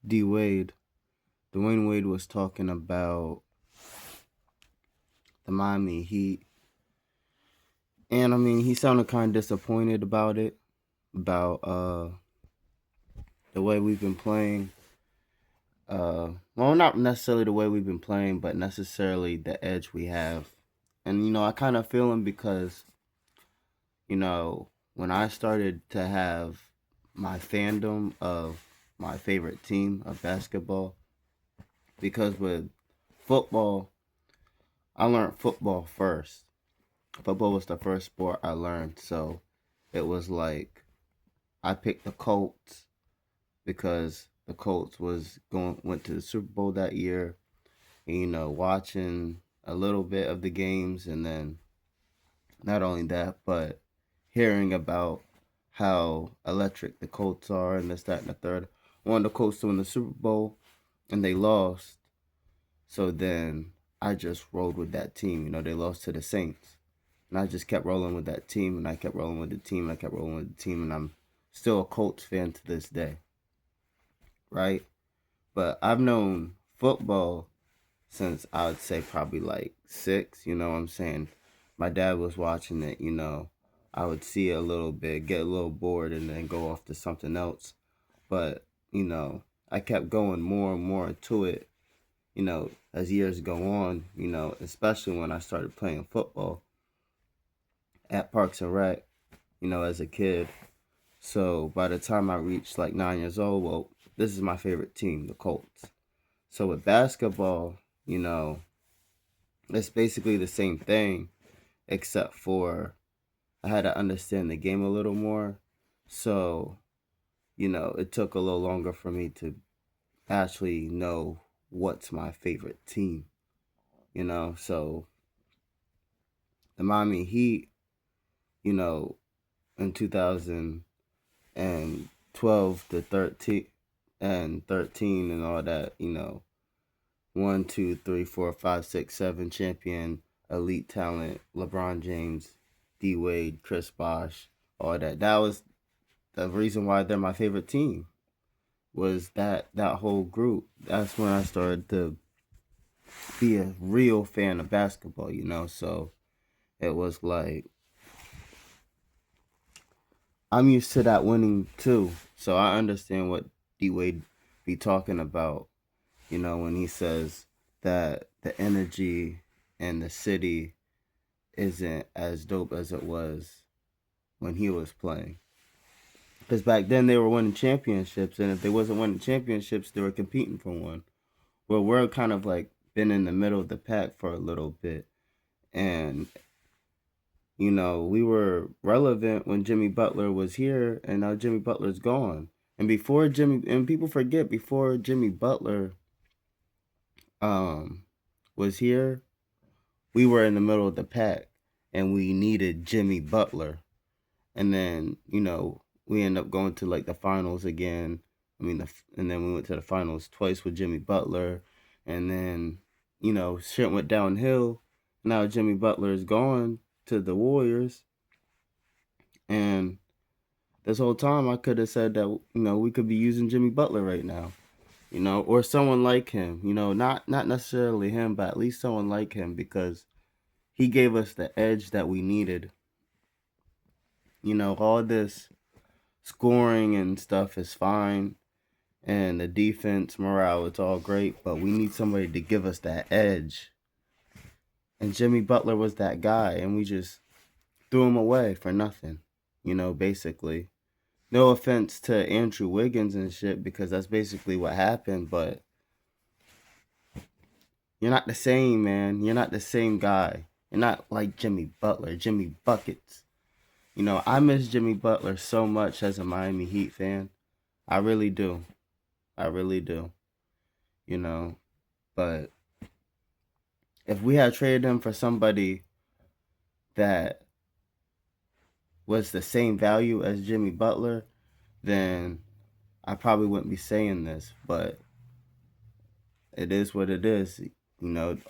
D Wade, Dwayne Wade was talking about the Miami Heat, and I mean he sounded kind of disappointed about it, about the way we've been playing. Well, not necessarily the way we've been playing, but necessarily the edge we have. And I kind of feel him because when I started to have my fandom of my favorite team of basketball, because with football, I learned football first. Football was the first sport I learned, so it was like I picked the Colts because the Colts went to the Super Bowl that year. And, watching a little bit of the games, and then not only that, but hearing about how electric the Colts are and this, that, and the third. I wanted the Colts to win the Super Bowl, and they lost. So then I just rolled with that team. They lost to the Saints. And I just kept rolling with that team, and I kept rolling with the team, and I kept rolling with the team, and I'm still a Colts fan to this day, right? But I've known football since I would say probably like 6, you know what I'm saying? My dad was watching it, I would see it a little bit, get a little bored, and then go off to something else. But, I kept going more and more into it, as years go on, especially when I started playing football at Parks and Rec, as a kid. So by the time I reached like 9 years old, well, this is my favorite team, the Colts. So with basketball, you know, it's basically the same thing, except for I had to understand the game a little more. So, it took a little longer for me to actually know what's my favorite team, So the Miami Heat, you know, in 2012 to 13 and all that, 1, 2, 3, 4, 5, 6, 7 champion, elite talent, LeBron James, D Wade, Chris Bosh, all that. That was the reason why they're my favorite team. Was that whole group? That's when I started to be a real fan of basketball. So it was like I'm used to that winning too. So I understand what D Wade be talking about. When he says that the energy and the city isn't as dope as it was when he was playing. Because back then they were winning championships, and if they wasn't winning championships, they were competing for one. Well, we're kind of like been in the middle of the pack for a little bit, and we were relevant when Jimmy Butler was here, and now Jimmy Butler's gone. And people forget before Jimmy Butler um was here, we were in the middle of the pack, and we needed Jimmy Butler. And then we end up going to like the finals again. And then we went to the finals twice with Jimmy Butler, and then shit went downhill. Now Jimmy Butler is gone to the Warriors, and this whole time I could have said that we could be using Jimmy Butler right now, or someone like him, not necessarily him, but at least someone like him, because he gave us the edge that we needed. All this scoring and stuff is fine, and the defense morale, it's all great, but we need somebody to give us that edge. And Jimmy Butler was that guy, and we just threw him away for nothing, basically. No offense to Andrew Wiggins and shit, because that's basically what happened, but you're not the same, man. You're not the same guy. You're not like Jimmy Butler, Jimmy Buckets. I miss Jimmy Butler so much as a Miami Heat fan. I really do. I really do. You know, but if we had traded him for somebody that was the same value as Jimmy Butler, then I probably wouldn't be saying this, but it is what it is.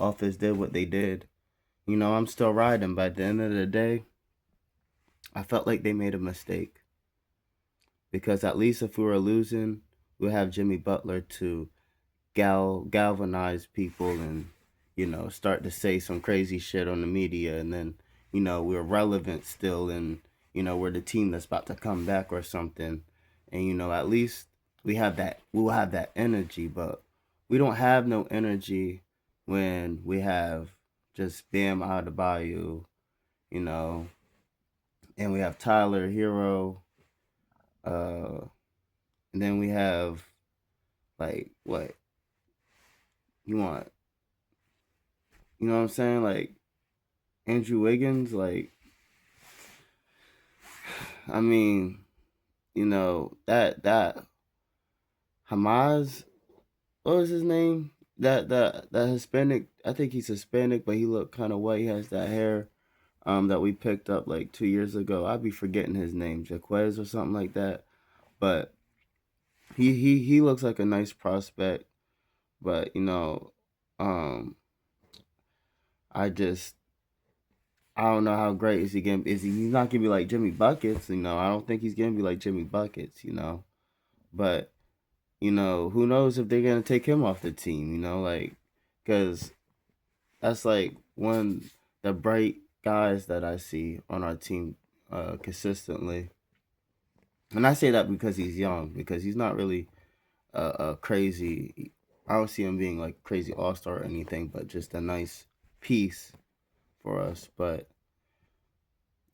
Office did what they did. I'm still riding, but at the end of the day, I felt like they made a mistake. Because at least if we were losing, we'll have Jimmy Butler to galvanize people and start to say some crazy shit on the media, and then we're relevant still, and we're the team that's about to come back or something, and at least we'll have that energy. But we don't have no energy when we have just Bam Adebayo, you know and we have Tyler Hero, uh and then we have, like, what you want, what I'm saying, like Andrew Wiggins. Like, I mean, that Hamas, what was his name? That Hispanic. I think he's Hispanic, but he looked kind of white. He has that hair. That we picked up like 2 years ago. I'd be forgetting his name, Jaquez or something like that. But he looks like a nice prospect. But um, I just I don't know how great is he gonna. He's not gonna be like Jimmy Buckets. I don't think he's gonna be like Jimmy Buckets. But who knows if they're gonna take him off the team? Like, because that's like one the bright guys that I see on our team consistently. And I say that because he's young, because he's not really a crazy. I don't see him being like crazy all star or anything, but just a nice piece for us. But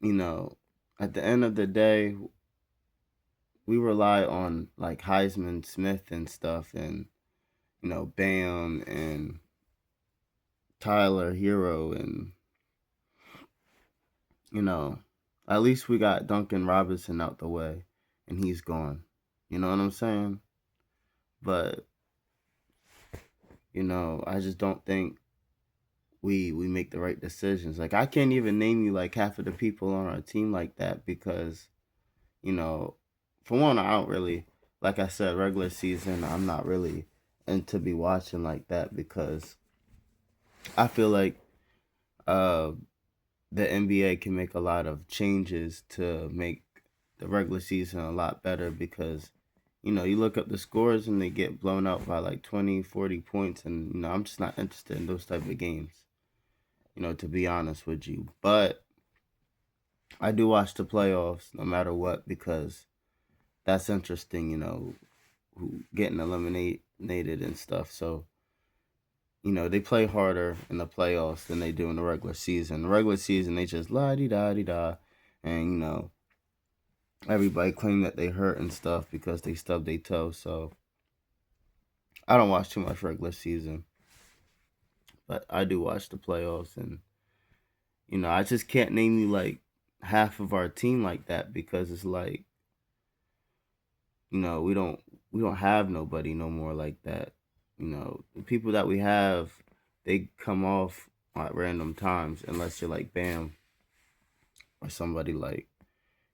you know, at the end of the day, we rely on like Heisman Smith and stuff, and Bam and Tyler Hero, and you know, at least we got Duncan Robinson out the way, and he's gone. You know what I'm saying? But I just don't think we make the right decisions. Like, I can't even name you like half of the people on our team like that, because you know, for one, I don't really, like I said, regular season, I'm not really into be watching like that, because I feel like uh the NBA can make a lot of changes to make the regular season a lot better, because you look up the scores and they get blown out by like 20, 40 points, and I'm just not interested in those type of games, to be honest with you. But I do watch the playoffs no matter what, because that's interesting, who getting eliminated and stuff. So, they play harder in the playoffs than they do in the regular season. The regular season, they just la di da di da, and everybody claim that they hurt and stuff because they stubbed their toe. So I don't watch too much regular season, but I do watch the playoffs, and I just can't name you like half of our team like that, because it's like we don't have nobody no more like that. The people that we have, they come off at random times, unless you're like Bam or somebody like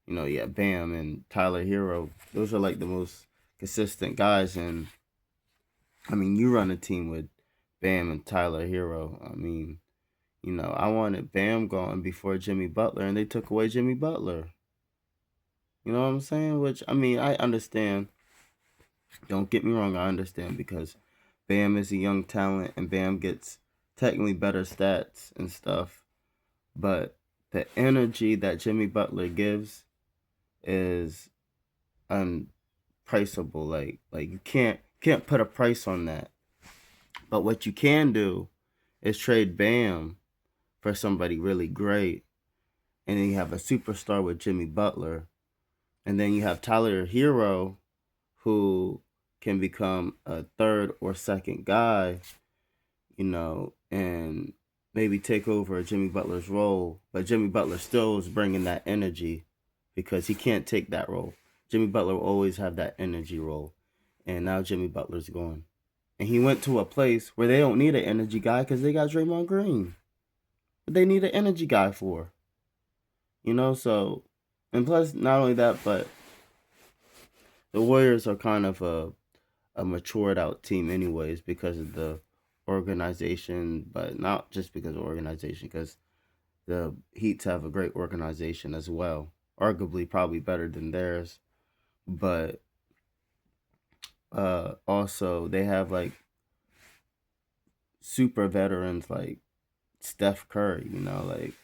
yeah, Bam and Tyler Hero. Those are like the most consistent guys. And I mean, you run a team with Bam and Tyler Hero. I mean, I wanted Bam gone before Jimmy Butler, and they took away Jimmy Butler. You know what I'm saying? Which, I mean, I understand. Don't get me wrong, I understand, because Bam is a young talent, and Bam gets technically better stats and stuff. But the energy that Jimmy Butler gives is unpriceable. Like you can't put a price on that. But what you can do is trade Bam for somebody really great, and then you have a superstar with Jimmy Butler, and then you have Tyler Hero, who can become a third or second guy, and maybe take over Jimmy Butler's role. But Jimmy Butler still is bringing that energy, because he can't take that role. Jimmy Butler will always have that energy role. And now Jimmy Butler's gone. And he went to a place where they don't need an energy guy, because they got Draymond Green. But they need an energy guy for. So, and plus, not only that, but the Warriors are kind of a matured out team anyways, because of the organization, but not just because of organization, because the Heats have a great organization as well, arguably probably better than theirs. But Also they have like super veterans like Steph Curry, like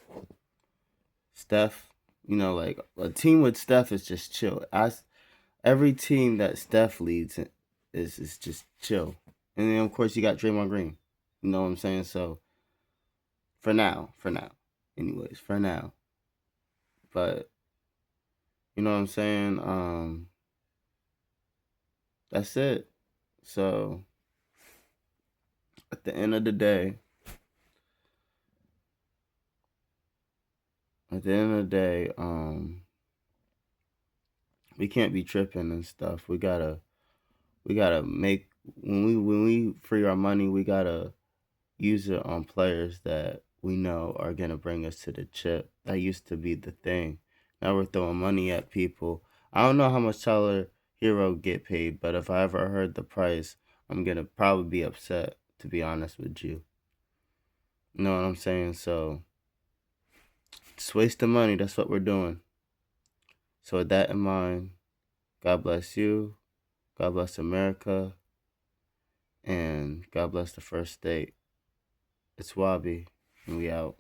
Steph, like a team with Steph is just chill. Every team that Steph leads is just chill. And then of course you got Draymond Green. You know what I'm saying? So for now. Anyways, for now. But you know what I'm saying? That's it. So at the end of the day, we can't be tripping and stuff. We gotta make when we free our money, we gotta use it on players that we know are gonna bring us to the chip. That used to be the thing. Now we're throwing money at people. I don't know how much Tyler Hero get paid, but if I ever heard the price, I'm gonna probably be upset, to be honest with you. You know what I'm saying? So just waste the money. That's what we're doing. So with that in mind, God bless you. God bless America. And God bless the first state. It's Wabi, and we out.